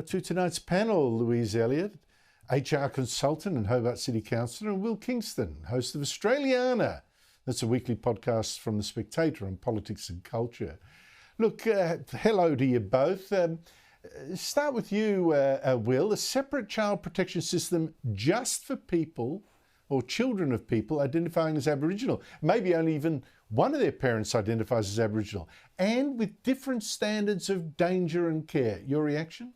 To tonight's panel, Louise Elliott, HR consultant and Hobart City Councillor, and Will Kingston, host of Australiana. That's a weekly podcast from the Spectator on politics and culture. Look, hello to you both. Start with you, Will. A separate child protection system just for people or children of people identifying as Aboriginal. Maybe only even one of their parents identifies as Aboriginal, and with different standards of danger and care. Your reaction?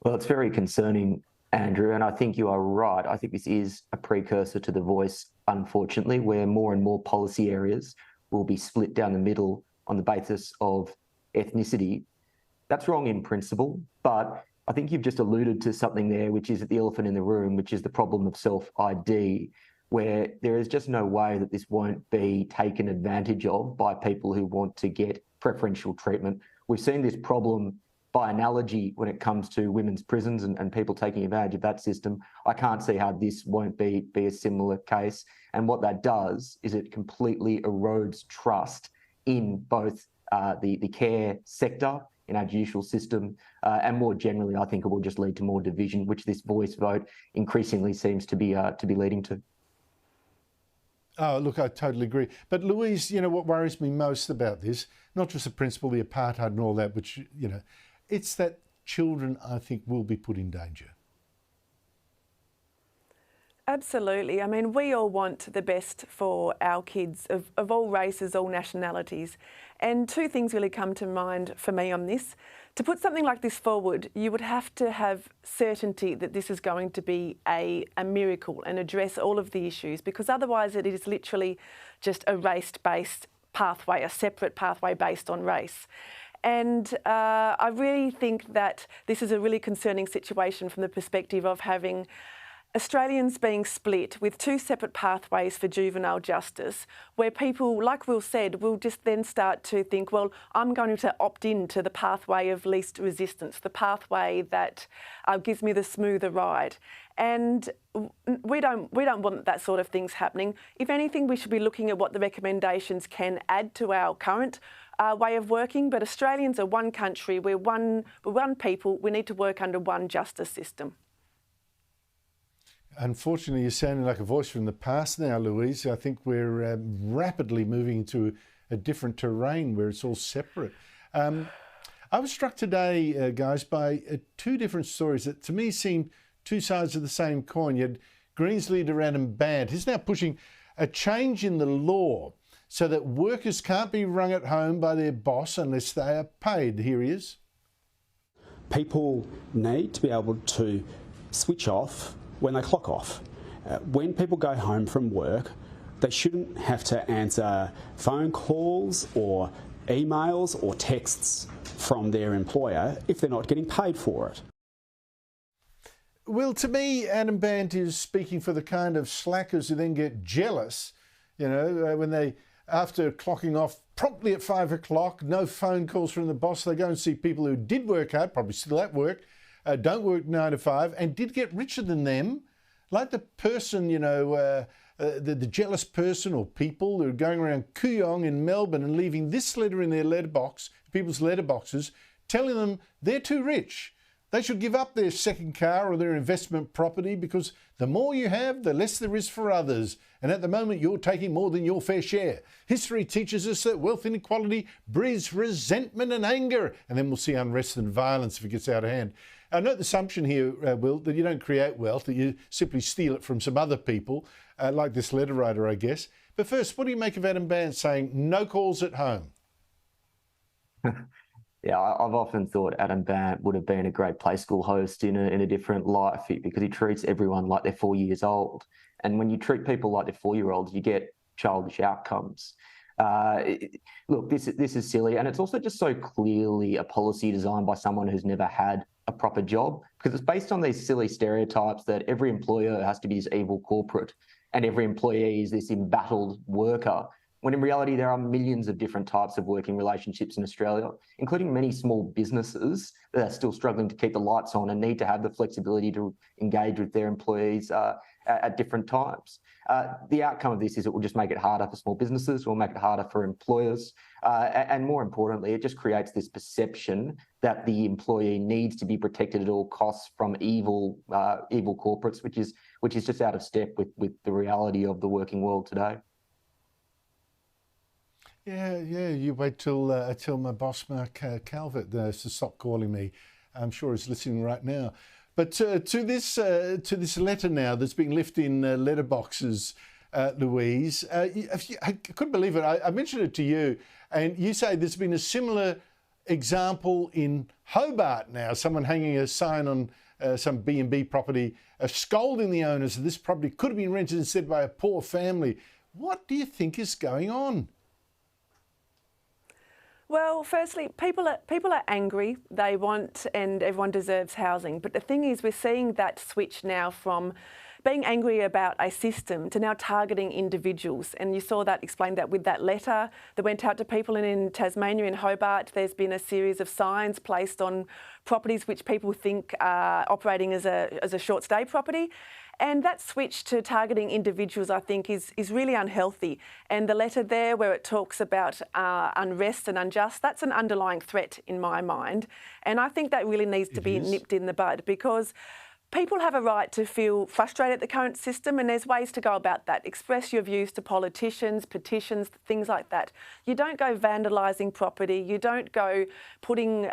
Well, it's very concerning, Andrew, and I think you are right. I think this is a precursor to the voice, unfortunately, where more and more policy areas will be split down the middle on the basis of ethnicity. That's wrong in principle, but I think you've just alluded to something there, which is the elephant in the room, which is the problem of self-ID, where there is just no way that this won't be taken advantage of by people who want to get preferential treatment. We've seen this problem by analogy when it comes to women's prisons and people taking advantage of that system. I can't see how this won't be a similar case. And what that does is it completely erodes trust in both the care sector, in our judicial system, and more generally, I think it will just lead to more division, which this voice vote increasingly seems to be leading to. Oh, look, I totally agree. But Louise, what worries me most about this, not just the principle, the apartheid and all that, which, it's that children, I think, will be put in danger. Absolutely. I mean, we all want the best for our kids of all races, all nationalities. And two things really come to mind for me on this. To put something like this forward, you would have to have certainty that this is going to be a miracle and address all of the issues, because otherwise it is literally just a race-based pathway, a separate pathway based on race. And I really think that this is a really concerning situation from the perspective of having Australians being split with two separate pathways for juvenile justice, where people, like Will said, will just then start to think, well, I'm going to opt in to the pathway of least resistance, the pathway that gives me the smoother ride. And we don't want that sort of things happening. If anything, we should be looking at what the recommendations can add to our current way of working. But Australians are one country, we're one people, we need to work under one justice system. Unfortunately, you're sounding like a voice from the past now, Louise. I think we're rapidly moving into a different terrain where it's all separate. I was struck today, guys, by two different stories that to me seemed two sides of the same coin. You had Greens leader Adam Bandt. He's now pushing a change in the law so that workers can't be rung at home by their boss unless they are paid. Here he is. People need to be able to switch off when they clock off. When people go home from work, they shouldn't have to answer phone calls or emails or texts from their employer if they're not getting paid for it. Well, to me, Adam Bandt is speaking for the kind of slackers who then get jealous, when they, after clocking off promptly at 5 o'clock, no phone calls from the boss, they go and see people who did work hard, probably still at work, don't work 9 to 5, and did get richer than them, like the person, the jealous person or people who are going around Kooyong in Melbourne and leaving this letter in their letterbox, people's letterboxes, telling them they're too rich. They should give up their second car or their investment property because the more you have, the less there is for others. And at the moment, you're taking more than your fair share. History teaches us that wealth inequality breeds resentment and anger. And then we'll see unrest and violence if it gets out of hand. I note the assumption here, Will, that you don't create wealth, that you simply steal it from some other people, like this letter writer, I guess. But first, what do you make of Adam Bandt saying no calls at home? Yeah, I've often thought Adam Bandt would have been a great play school host in a different life because he treats everyone like they're 4 years old. And when you treat people like they're 4-year-olds, you get childish outcomes. Look, this is silly. And it's also just so clearly a policy designed by someone who's never had a proper job, because it's based on these silly stereotypes that every employer has to be this evil corporate and every employee is this embattled worker, when in reality there are millions of different types of working relationships in Australia, including many small businesses that are still struggling to keep the lights on and need to have the flexibility to engage with their employees at different times. The outcome of this is it will just make it harder for small businesses, it will make it harder for employers, and more importantly, it just creates this perception that the employee needs to be protected at all costs from evil corporates, which is just out of step with the reality of the working world today. Yeah. You wait till my boss Mark Calvert to stop calling me. I'm sure he's listening right now. But to this letter now that's being left in letterboxes, Louise, I couldn't believe it. I mentioned it to you, and you say there's been a similar example in Hobart now. Someone hanging a sign on some B&B property, scolding the owners of this property could have been rented instead by a poor family. What do you think is going on? Well, firstly, people are angry. They want, and everyone deserves housing. But the thing is, we're seeing that switch now from being angry about a system to now targeting individuals. And you saw that, explained that with that letter that went out to people in Tasmania, in Hobart. There's been a series of signs placed on properties which people think are operating as a short stay property. And that switch to targeting individuals, I think, is really unhealthy. And the letter there where it talks about unrest and unjust, that's an underlying threat in my mind. And I think that really needs to be nipped in the bud, because people have a right to feel frustrated at the current system, and there's ways to go about that. Express your views to politicians, petitions, things like that. You don't go vandalising property. You don't go putting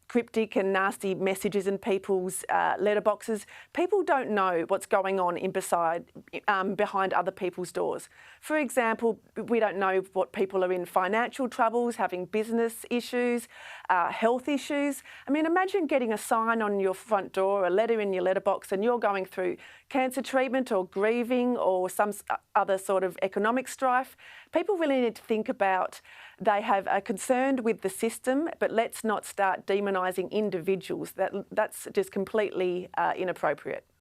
cryptic and nasty messages in people's letterboxes. People don't know what's going on behind other people's doors. For example, we don't know what people are in financial troubles, having business issues, health issues. I mean, imagine getting a sign on your front door, a letter in your letterbox, and you're going through cancer treatment or grieving or some other sort of economic strife. People really need to think about, they have a concern with the system, but let's not start demonising individuals. That's just completely inappropriate.